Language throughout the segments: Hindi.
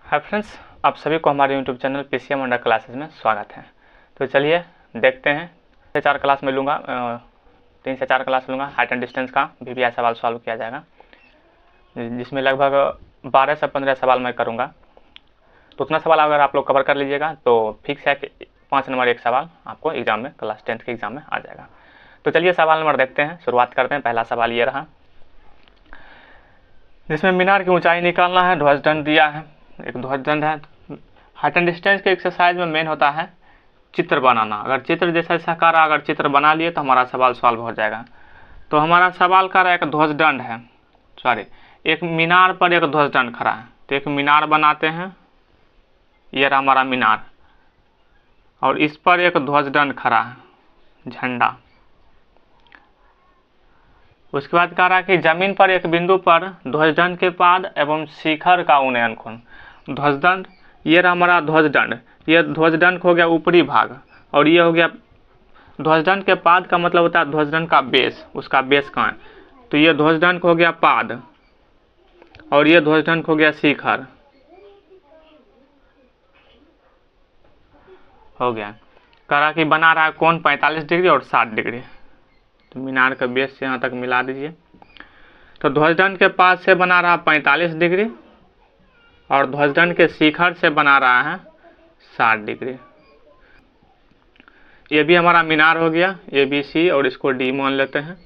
हाय फ्रेंड्स, आप सभी को हमारे YouTube channel PCM under classes में स्वागत है। तो चलिए देखते हैं। 4 क्लास में लूँगा, 3 से 4 क्लास लूँगा। हाइट एंड डिस्टेंस का भी सवाल सॉल्व किया जाएगा, जिसमें लगभग 12 से 15 सवाल मैं करूँगा। तो उतना सवाल अगर आप लोग कवर कर लीजिएगा तो फिक्स है कि 5 नंबर एक सवाल आपको एग्जाम में, क्लास 10th के एग्जाम में आ जाएगा। तो चलिए सवाल नंबर देखते हैं, शुरुआत करते हैं। पहला सवाल ये रहा, जिसमें मीनार की ऊंचाई निकालना है। ध्वजदंड दिया है, एक ध्वजदंड है। हाइट एंड डिस्टेंस के एक्सरसाइज में मेन होता है चित्र बनाना। अगर चित्र जैसा साकार अगर चित्र बना लिए तो हमारा सवाल सॉल्व हो जाएगा। तो हमारा सवाल का एक ध्वजदंड है, एक मीनार पर एक ध्वजदंड खड़ा है। तो एक मीनार बनाते हैं, ये रहा हमारा मीनार, और इस पर एक ध्वजदंड खड़ा है, झंडा। उसके बाद कह रहा है कि जमीन पर एक बिंदु पर ध्वजदंड के पाद एवं शिखर का उन्नयन कोण। ध्वजदंड, ये रहा हमारा ध्वजदंड। ये ध्वजदंड हो गया ऊपरी भाग, और ये हो गया ध्वजदंड के पाद का मतलब होता है ध्वजदंड का बेस, उसका बेस कहाँ है। तो ये ध्वजदंड हो गया पाद, और ये ध्वजदंड हो गया शिखर, हो गया। कह रहा कि बना रहा है कोण 45 डिग्री और 60 डिग्री। तो मीनार का बेस से यहाँ तक मिला दीजिए। तो ध्वजदंड के पास से बना रहा 45 डिग्री, और ध्वजदंड के शिखर से बना रहा है 60 डिग्री। ये भी हमारा मीनार हो गया, ABC, और इसको D मान लेते हैं।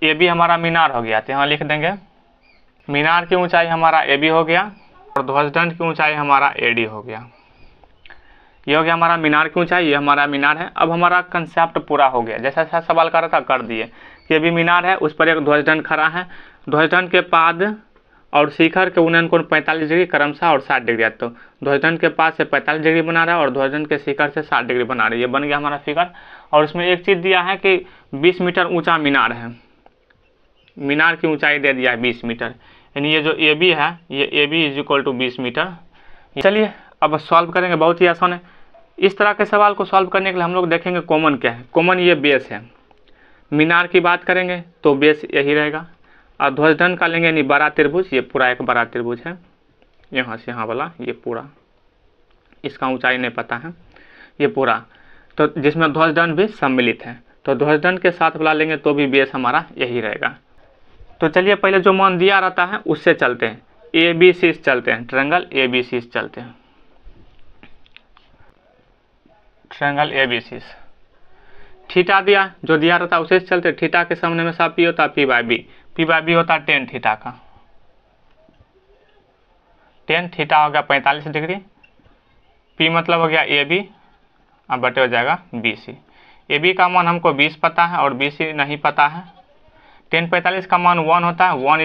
ये भी हमारा मीनार हो गया, तो यहाँ लिख देंगे मीनार की ऊंचाई हमारा AB हो गया, और ध्वजदंड की ऊंचाई हमारा AD हो गया। ये हो गया हमारा मीनार की ऊंचाई, ये हमारा मीनार है। अब हमारा कंसेप्ट पूरा हो गया। जैसा जैसा सवाल कर रहा था कर दिए कि अभी मीनार है, उस पर एक ध्वजदंड खड़ा है। ध्वजदंड के पाद और शिखर के उन्नयन कोण 45 डिग्री क्रमशः और 60 डिग्री है। तो ध्वजदंड के पाद से 45 डिग्री बना रहा है और ध्वजदंड के शिखर से 60 डिग्री बना रही है। ये बन गया हमारा फिगर। और उसमें एक चीज़ दिया है कि 20 मीटर ऊँचा मीनार है। मीनार की ऊँचाई दे दिया है 20 मीटर, यानी ये जो AB है, ये AB = 20 मीटर। चलिए अब सॉल्व करेंगे, बहुत ही आसान है। इस तरह के सवाल को सॉल्व करने के लिए हम लोग देखेंगे कॉमन क्या है। कॉमन ये बेस है। मीनार की बात करेंगे तो बेस यही रहेगा, और ध्वजदंड का लेंगे यानी बड़ा त्रिभुज। ये पूरा एक बड़ा त्रिभुज है, यहाँ से यहाँ वाला, ये पूरा, इसका ऊंचाई नहीं पता है, ये पूरा। तो जिसमें ध्वजदंड भी सम्मिलित है, तो ध्वजदंड के साथ वाला लेंगे तो भी बेस हमारा यही रहेगा। तो चलिए पहले जो मान दिया रहता है उससे चलते हैं, ABC से चलते हैं, ट्रायंगल ABC से चलते हैं। ट्रायंगल ABC, थीटा दिया, जो दिया रहता है उसे चलते। थीटा के सामने में सा P होता है, P/B। P/B होता है tan थीटा का। tan थीटा हो गया 45 डिग्री। P मतलब हो गया AB, अब बटे हो जाएगा BC। AB का मान हमको 20 पता है और BC नहीं पता है। tan 45 का मान 1 होता है, 1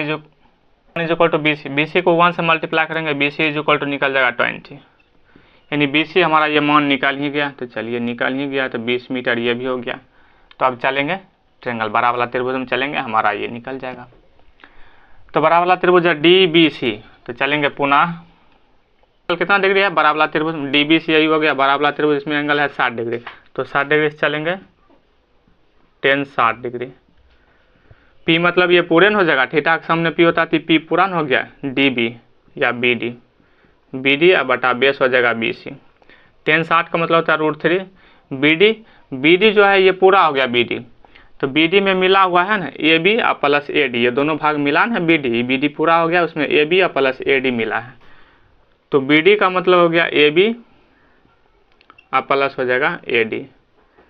= BC। BC को 1 से मल्टीप्लाई करेंगे, BC = निकल जाएगा 20, यानी BC हमारा ये मान निकल ही गया। तो चलिए निकल ही गया, तो 20 मीटर ये भी हो गया। तो अब चलेंगे ट्रायंगल बड़ा वाला त्रिभुज में चलेंगे, हमारा ये निकल जाएगा। तो बड़ा वाला त्रिभुज है DBC। तो चलेंगे पुनः, कितना डिग्री है बड़ा वाला त्रिभुज, DBC यही हो गया बड़ा वाला त्रिभुज। इसमें एंगल है 60 डिग्री, तो 60 डिग्री से चलेंगे tan 60 डिग्री। P मतलब ये पूर्ण हो जाएगा, थीटा के सामने P होता है, P पूर्ण हो गया, DB या BD अब बटा बेस हो जाएगा BC। tan 60 का मतलब होता है √3। BD जो है ये पूरा हो गया BD। तो BD में मिला हुआ है ना AB प्लस AD, ये दोनों भाग मिला है BD पूरा हो गया, उसमें AB प्लस AD मिला है। तो BD का मतलब हो गया AB प्लस हो जाएगा AD,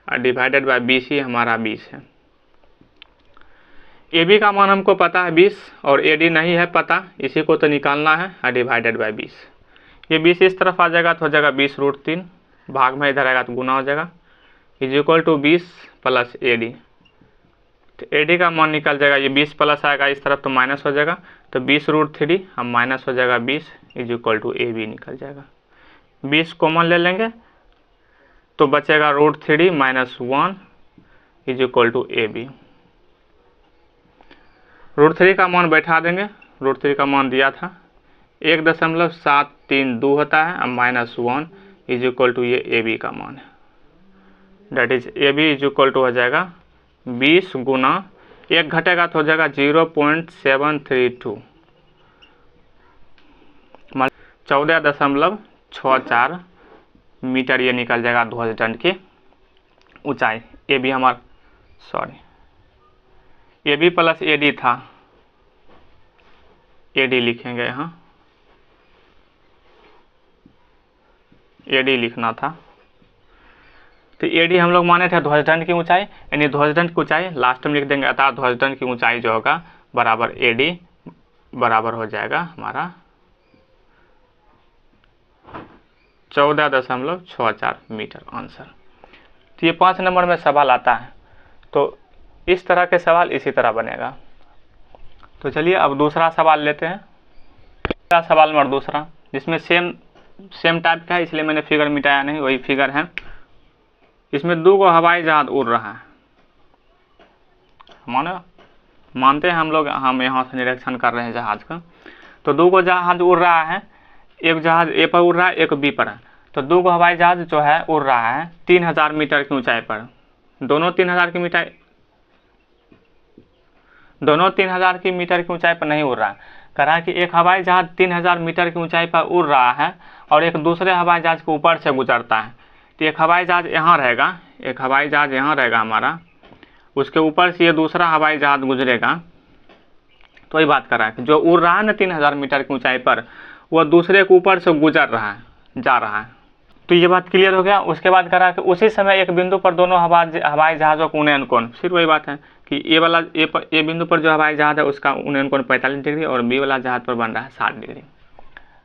और डिवाइडेड बाय BC हमारा 20 है। AB का मान हमको पता है 20 और AD नहीं है पता, इसी को तो निकालना है, और डिवाइडेड बाय 20। ये 20 इस तरफ आ जाएगा तो हो जाएगा 20√3, भाग में इधर आएगा तो गुना हो जाएगा, = 20 प्लस AD। तो AD का मान निकल जाएगा, ये 20 प्लस आएगा इस तरफ तो माइनस हो जाएगा, तो 20√3 हम माइनस हो जाएगा 20 = AB निकल जाएगा। 20 कॉमन ले लेंगे तो बचेगा √3 - 1 = AB। √3 का मान बैठा देंगे, √3 का मान दिया था 1.732 होता है, अब -1 = ये AB का मान है। डेट इज AB = हो जाएगा 20 गुना 1 घटेगा तो हो जाएगा 0.732। 14.64 मीटर ये निकल जाएगा ध्वजदंड की ऊंचाई। ए बी हमारा A B plus A D था, ए डी लिखेंगे यहाँ, ए डी लिखना था। तो ए डी हम लोग माने थे ध्वजदंड की ऊंचाई, यानी ध्वजदंड की ऊंचाई लास्ट में लिख देंगे, अतः ध्वजदंड की ऊंचाई जो होगा बराबर ए डी बराबर हो जाएगा हमारा 14.64 मीटर आंसर। तो ये 5 नंबर में सवाल आता है। तो इस तरह के सवाल इसी तरह बनेगा। तो चलिए अब दूसरा सवाल लेते हैं। सवाल नंबर दूसरा, जिसमें सेम टाइप का है, इसलिए मैंने फिगर मिटाया नहीं, वही फिगर है। इसमें 2 हवाई जहाज उड़ रहा है, मानते हैं हम लोग, हम यहाँ से निरीक्षण कर रहे हैं जहाज का। तो 2 जहाज उड़ रहा है, एक जहाज ए पर उड़ रहा है, एक बी पर है। तो 2 हवाई जहाज जो है उड़ रहा है 3000 मीटर की ऊंचाई पर। दोनों 3000 की मीटर की ऊंचाई पर नहीं उड़ रहा है। कह रहा है कि एक हवाई जहाज 3000 मीटर की ऊंचाई पर उड़ रहा है और एक दूसरे हवाई जहाज के ऊपर से गुजरता है। तो एक हवाई जहाज यहाँ रहेगा, एक हवाई जहाज यहाँ रहेगा हमारा, उसके ऊपर से ये दूसरा हवाई जहाज गुजरेगा। तो वही बात कर रहा है कि जो उड़ रहा है ना 3000 मीटर की ऊंचाई पर, वह दूसरे के ऊपर से गुजर रहा है, जा रहा है। तो ये बात क्लियर हो गया। उसके बाद कह रहा है कि उसी समय एक बिंदु पर दोनों हवाई जहाज़ों का उन्नयन कोण, फिर वही बात है कि ए बिंदु पर जो हवाई जहाज है उसका उन्नयन कोण 45 डिग्री और बी वाला जहाज पर बन रहा है 60 डिग्री।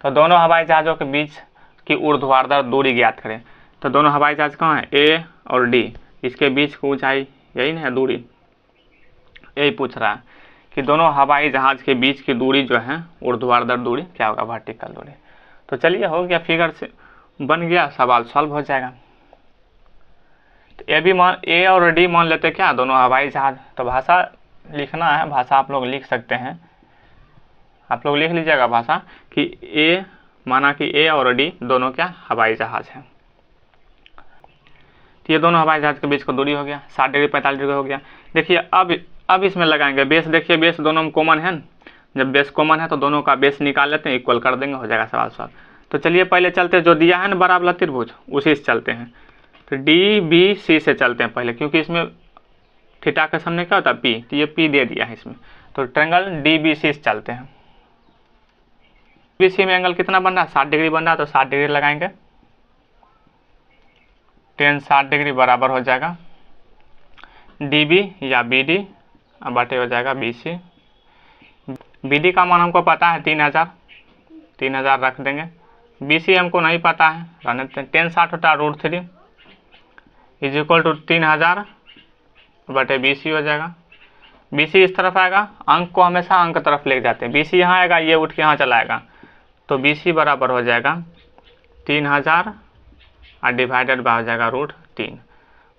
तो दोनों हवाई जहाज़ों के बीच की ऊर्ध्वाधर दूरी ज्ञात करें। तो दोनों हवाई जहाज कहाँ है, ए और डी, इसके बीच की ऊंचाई यही ना है, दूरी यही पूछ रहा है कि दोनों हवाई जहाज के बीच की दूरी जो है ऊर्ध्वाधर दूरी क्या होगा, वर्टिकल दूरी। तो चलिए हो गया, फिगर से बन गया, सवाल सॉल्व हो जाएगा। तो ए और डी मान लेते क्या, दोनों हवाई जहाज। तो भाषा लिखना है, भाषा आप लोग लिख सकते हैं, आप लोग लिख लीजिएगा भाषा कि ए माना कि ए और डी दोनों क्या हवाई जहाज है। तो ये दोनों हवाई जहाज के बीच का दूरी हो गया 60 डिग्री 45 डिग्री हो गया। देखिए अब इसमें लगाएंगे बेस। देखिए बेस दोनों में कॉमन है, जब बेस कॉमन है तो दोनों का बेस निकाल लेते हैं, इक्वल कर देंगे, हो जाएगा सवाल सॉल्व। तो चलिए पहले चलते हैं, जो दिया है ना बड़ा वाला त्रिभुज उसी से चलते हैं। तो डी बी सी से चलते हैं पहले, क्योंकि इसमें थीटा के सामने क्या होता है पी, तो ये पी दे दिया है इसमें। तो ट्रायंगल डी बी सी से चलते हैं। बी सी में एंगल कितना बन रहा है, 60 डिग्री बन रहा है। तो 60 डिग्री लगाएंगे, tan 60 डिग्री बराबर हो जाएगा डी बी या बी डी बटे हो जाएगा बी सी। बी डी का मान हमको पता है 3000 रख देंगे। बी सी हमको नहीं पता है, रहने देते हैं। tan 60 होता है √3 इज इक्वल टू 3000 बटे बी सी हो जाएगा। बी सी इस तरफ आएगा, अंक को हमेशा अंक तरफ ले जाते हैं। बी सी यहाँ आएगा, ये उठ के यहाँ चला आएगा। तो बी सी बराबर हो जाएगा 3000 और डिवाइडेड बाय हो जाएगा √3।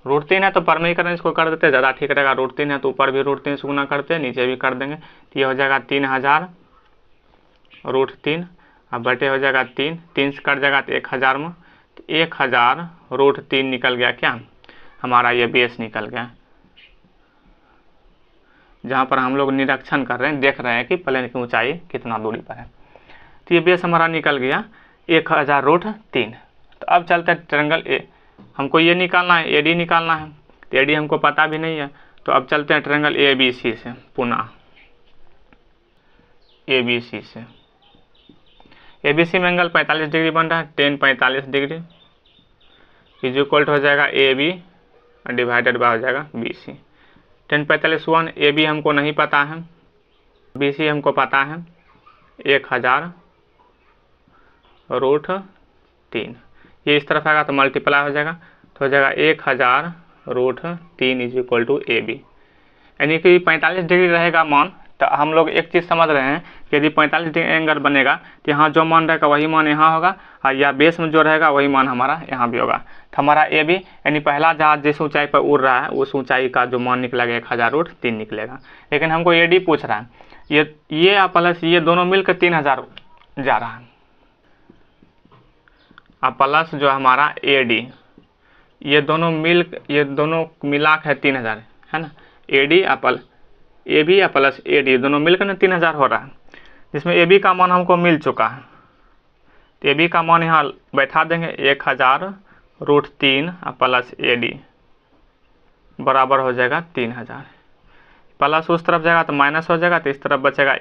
√3 है तो पर में ही करें, इसको कर देते हैं, ज़्यादा ठीक रहेगा। √3 है तो ऊपर भी √3 से गुना करते हैं, नीचे भी कर देंगे। तो ये हो जाएगा 3000 √3 अब बटे हो जाएगा 3 से कट जाएगा तो 1000 में। तो 1000 √3 निकल गया क्या हमारा, ये बेस निकल गया, जहाँ पर हम लोग निरीक्षण कर रहे हैं, देख रहे हैं कि प्लेन की ऊंचाई कितना दूरी पर है। तो ये बेस हमारा निकल गया 1000 √3। तो अब चलते हैं ट्रायंगल ए, हमको ये निकालना है, ए डी निकालना है। तो ए डी हमको पता भी नहीं है। तो अब चलते हैं ट्रायंगल ए बी सी से, पुनः ए बी सी से। ए बी सी में एंगल 45 डिग्री बन रहा है, tan 45 डिग्री इज इक्वल हो जाएगा ए बी डिवाइडेड बाय हो जाएगा B C. tan 45 1, A B हमको नहीं पता है, बी सी हमको पता है 1000 √3। ये इस तरफ आएगा तो मल्टीप्लाई हो जाएगा, तो हो जाएगा 1000 √3 is equal to A B. यानी कि 45 डिग्री रहेगा मान। तो हम लोग एक चीज़ समझ रहे हैं कि यदि 45 डिग्री एंगल बनेगा तो यहाँ जो मान रहेगा वही मान यहाँ होगा, और या बेस में जो रहेगा वही मान हमारा यहाँ भी होगा। तो हमारा ए बी यानी पहला जहाज जिस ऊंचाई पर उड़ रहा है उस ऊंचाई का जो मान निकलेगा 1000 √3 निकलेगा। लेकिन हमको ए डी पूछ रहा है, ये प्लस ये दोनों मिलकर 3000 जा रहा है, प्लस जो हमारा ए डी ये दोनों मिला है 3000 है ना। ए डी ए बी या प्लस ए डी दोनों मिलकर ना 3000 हो रहा है, जिसमें ए बी का मान हमको मिल चुका है। तो AB का मान यहाँ बैठा देंगे 1000√3 प्लस AD बराबर हो जाएगा 3000। प्लस उस तरफ जाएगा तो माइनस हो जाएगा, तो इस तरफ बचेगा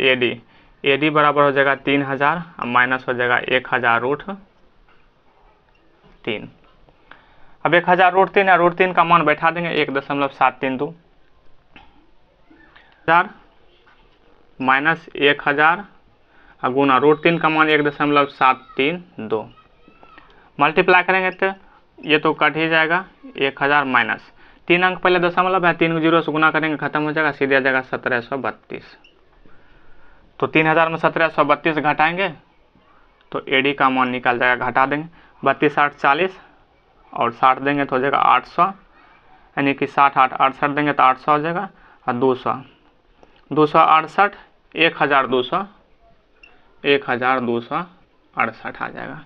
AD बराबर हो जाएगा 3000 और माइनस हो जाएगा 1000√3। अब 1000√3 या √3 का मान बैठा देंगे 1.732 माइनस 1000 और गुना √3 का मान 1.732 मल्टीप्लाई करेंगे तो ये तो कट ही जाएगा। 1000 माइनस 3 अंक पहले दशमलव है, 3 जीरो से गुना करेंगे खत्म हो जाएगा, सीधे आ जाएगा 1732। तो 3000 में 1732 घटाएंगे तो AD का मान निकल जाएगा, घटा देंगे 32 8 40 और 60 देंगे तो हो जाएगा 800, यानी कि 60 8 68 देंगे तो 800 हो जाएगा और 200 268 1268 आ जाएगा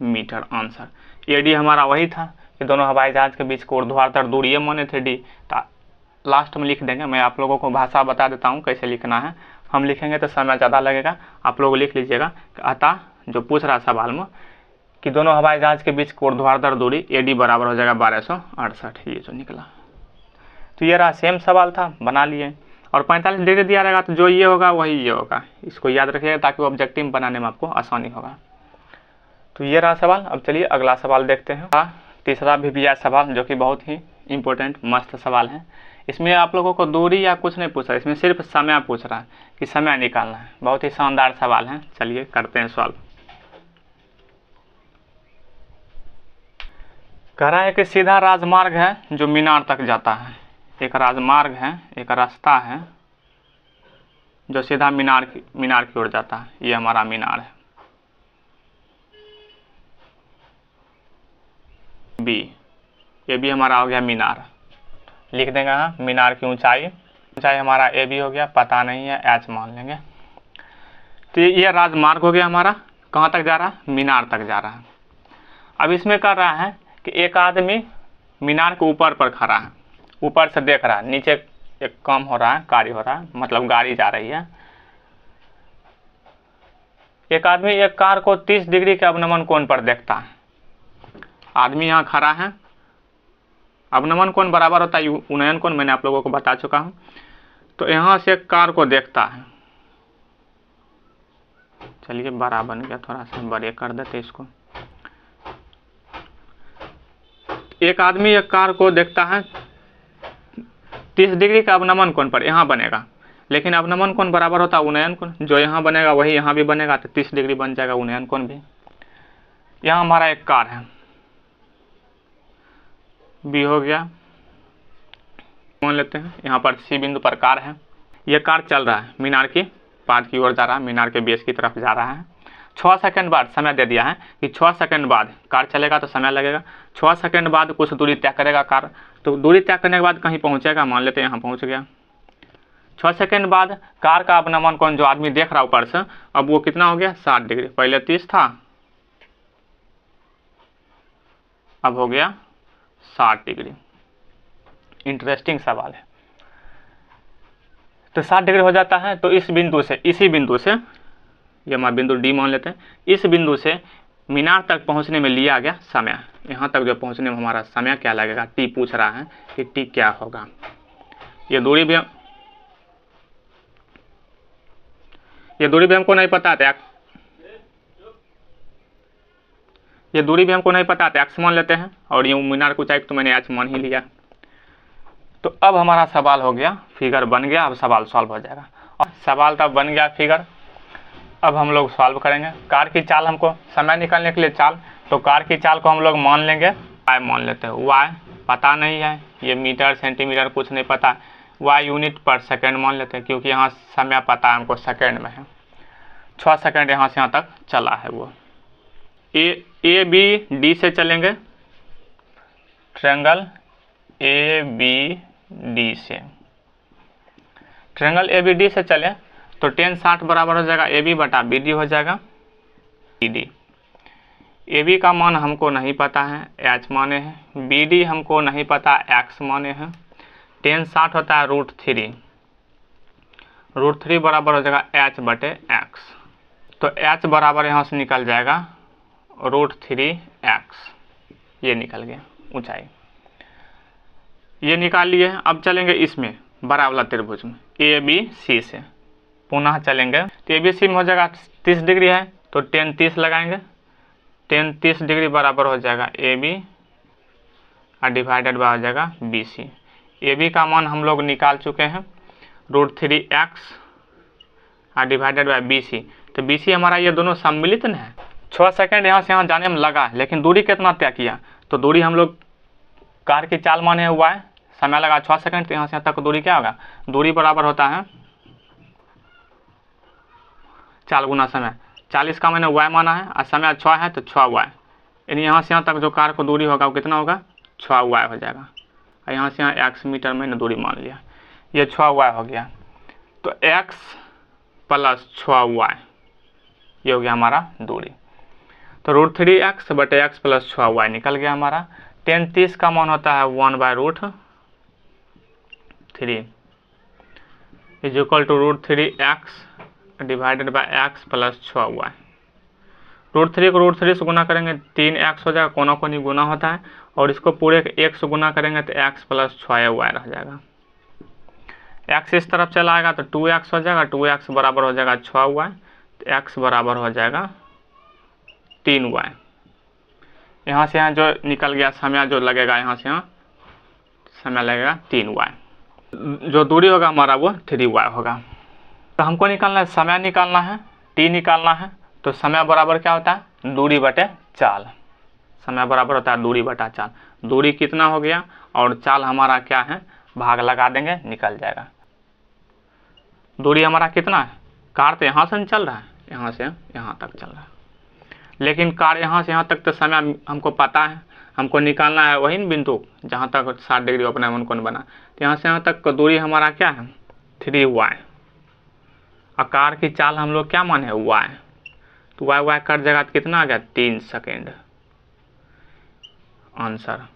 मीटर आंसर। AD हमारा वही था कि दोनों हवाई जहाज के बीच को ऊर्ध्वाधर दूरी ये माने थे D। लास्ट में लिख देंगे, मैं आप लोगों को भाषा बता देता हूँ कैसे लिखना है। हम लिखेंगे तो समय ज़्यादा लगेगा, आप लोग लिख लीजिएगा। अतः जो पूछ रहा सवाल में कि दोनों हवाई जहाज के बीच को ऊर्ध्वाधर दूरी AD बराबर हो जाएगा 1268, ये जो निकला। तो ये रहा सेम सवाल था, बना लिए। और 45 डिग्री दिया रहेगा तो जो ये होगा वही ये होगा, इसको याद रखिएगा ताकि ऑब्जेक्टिव बनाने में आपको आसानी होगा। तो ये रहा सवाल। अब चलिए अगला सवाल देखते हैं। तीसरा VBI सवाल जो कि बहुत ही इम्पोर्टेंट मस्त सवाल है। इसमें आप लोगों को दूरी या कुछ नहीं पूछ रहा है, इसमें सिर्फ समय पूछ रहा है कि समय निकालना है। बहुत ही शानदार सवाल है, चलिए करते हैं सॉल्व। कह रहा है कि सीधा राजमार्ग है जो मीनार तक जाता है। एक राजमार्ग है, एक रास्ता है जो सीधा मीनार की ओर जाता है। ये हमारा मीनार है B। ये भी हमारा हो गया मीनार। लिख देंगे हाँ, मीनार की ऊंचाई हमारा AB हो गया, पता नहीं है H मान लेंगे। तो ये राजमार्ग हो गया हमारा, कहाँ तक जा रहा है? मीनार तक जा रहा है। अब इसमें कर रहा है कि एक आदमी मीनार के ऊपर पर खड़ा है, ऊपर से देख रहा है, नीचे एक काम हो रहा है, कार्य हो रहा है, मतलब गाड़ी जा रही है। एक आदमी एक कार को 30 डिग्री के अवनमन कोण पर देखता है। आदमी यहाँ खड़ा है, अवनमन कोण बराबर होता है उन्नयन कोण, मैंने आप लोगों को बता चुका हूँ। तो यहाँ से कार को देखता है। चलिए बड़ा बन गया, थोड़ा सा बड़े कर देते इसको। एक आदमी एक कार को देखता है 30 डिग्री का अवनमन कोण पर, यहाँ बनेगा, लेकिन अवनमन कोण बराबर होता है उन्नयन कोण, जो यहाँ बनेगा वही यहाँ भी बनेगा, तो 30 डिग्री बन जाएगा उन्नयन कोण भी। यहाँ हमारा एक कार है, B हो गया, मान लेते हैं। यहाँ पर C बिंदु पर कार है। यह कार चल रहा है, मीनार की पाद की ओर जा रहा है, मीनार के बेस की तरफ जा रहा है। 6 सेकंड बाद समय दे दिया है कि 6 सेकंड बाद कार चलेगा तो समय लगेगा। 6 सेकंड बाद कुछ दूरी तय करेगा कार, तो दूरी तय करने के बाद कहीं पहुंचेगा, मान लेते हैं यहाँ पहुंच गया। 6 सेकंड बाद कार का अवनमन कोण जो आदमी देख रहा है ऊपर से, अब वो कितना हो गया? 60 डिग्री। पहले 30 था, अब हो गया 60 डिग्री। इंटरेस्टिंग सवाल है। तो 60 डिग्री हो जाता है, तो इस बिंदु से, इसी बिंदु से, ये हमारा बिंदु D मान लेते हैं, इस बिंदु से मीनार तक पहुंचने में लिया गया समय, यहाँ तक जो पहुंचने में हमारा समय क्या लगेगा? T पूछ रहा है कि T क्या होगा। ये दूरी भी हमको नहीं पता था, ये दूरी भी हमको नहीं पता था, x मान लेते हैं, और ये मीनार की ऊंचाई तो मैंने h मान ही लिया। तो अब हमारा सवाल हो गया, फिगर बन गया, अब सवाल सॉल्व हो जाएगा। और सवाल तब बन गया फिगर, अब हम लोग सॉल्व करेंगे। कार की चाल, हमको समय निकालने के लिए चाल, तो कार की चाल को हम लोग मान लेंगे y मान लेते हैं। y पता नहीं है, ये मीटर सेंटीमीटर कुछ नहीं पता, y यूनिट पर सेकंड मान लेते हैं, क्योंकि यहाँ समय पता है हमको, सेकंड में है। 6 सेकंड यहाँ से यहाँ तक चला है वो। ABD से चलेंगे, ट्रायंगल ABD से, ट्रायंगल ABD से चले तो tan 60 बराबर हो जाएगा AB बटा BD हो जाएगा BD। AB का मान हमको नहीं पता है, H माने हैं। BD हमको नहीं पता, X माने हैं। tan 60 होता है √3, √3 बराबर हो जाएगा H बटे X। तो H बराबर यहाँ से निकल जाएगा √3x, ये निकल गया ऊंचाई, ये निकाल लिए। अब चलेंगे इसमें बड़ा वाला त्रिभुज में ABC से, पुनः चलेंगे तो ABC में हो जाएगा 30 डिग्री है तो tan 30 लगाएंगे, tan 30 डिग्री बराबर हो जाएगा AB और डिवाइडेड बाय हो जाएगा BC। AB का मान हम लोग निकाल चुके हैं √3x और डिवाइडेड बाय BC। तो BC हमारा ये दोनों सम्मिलित न है। 6 सेकंड यहाँ से यहाँ जाने में लगा, लेकिन दूरी कितना तय किया, तो दूरी हम लोग कार की चाल माने हुआ है, समय लगा 6 सेकंड, तो यहाँ से यहाँ तक दूरी क्या होगा, दूरी बराबर होता है चाल गुना समय। 40 का मैंने y माना है और समय 6 है तो 6y, यानी यहाँ से यहाँ तक जो कार को दूरी होगा वो कितना होगा, 6y हो जाएगा। और यहाँ से यहाँ x मीटर मैंने दूरी मान लिया, ये 6y हो गया। तो x प्लस 6y ये हो गया हमारा दूरी। तो √3x बटे x प्लस 6y निकल गया हमारा। tan 30 का मान होता है 1/√3 is equal to √3x divided by x plus 6y। √3 को √3 से गुना करेंगे 3x हो जाएगा, कोना कोनी गुना होता है, और इसको पूरे 1 से गुना करेंगे तो x प्लस 6y रह जाएगा। x इस तरफ चला आएगा तो 2x हो जाएगा, 2x बराबर हो जाएगा 6y, तो x बराबर हो जाएगा 3y। यहाँ से यहाँ जो निकल गया समय जो लगेगा, यहाँ से यहाँ समय लगेगा 3y, जो दूरी होगा हमारा वो 3y होगा। तो हमको निकालना है, समय निकालना है, t निकालना है। तो समय बराबर क्या होता है, दूरी बटे चाल। समय बराबर होता है दूरी बटा चाल। दूरी कितना हो गया और चाल हमारा क्या है, भाग लगा देंगे, निकल जाएगा। दूरी हमारा कितना है, कार तो यहाँ से चल रहा है, यहाँ से यहाँ तक चल रहा है, लेकिन कार यहाँ से यहाँ तक तो समय हमको पता है, हमको निकालना है वही बिंदु जहाँ तक 60 डिग्री अपना मन बना। तो यहाँ से यहाँ तक का दूरी हमारा क्या है, 3y। आकार की चाल हम लोग क्या माने, y। तो y कट जाएगा तो कितना आ गया, 3 सेकेंड आंसर।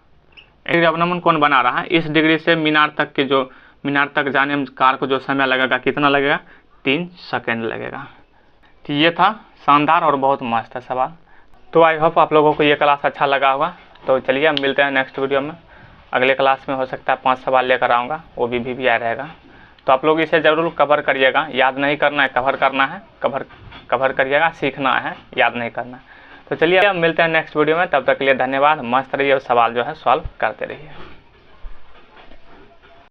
अवनमन कौन बना रहा है, इस डिग्री से मीनार तक के जो मीनार तक जाने में कार को जो समय लगेगा कितना लगेगा, 3 सेकेंड लगेगा। तो ये था शानदार और बहुत मस्त है सवाल। तो आई होप आप लोगों को ये क्लास अच्छा लगा होगा। तो चलिए हम मिलते हैं नेक्स्ट वीडियो में। अगले क्लास में हो सकता है 5 सवाल लेकर आऊँगा, वो भी आया रहेगा। तो आप लोग इसे ज़रूर कवर करिएगा, याद नहीं करना है, कवर करना है, कवर करिएगा, सीखना है, याद नहीं करना। तो चलिए अब मिलते हैं नेक्स्ट वीडियो में, तब तक के लिए धन्यवाद। मस्त रहिए और सवाल जो है सॉल्व करते रहिए।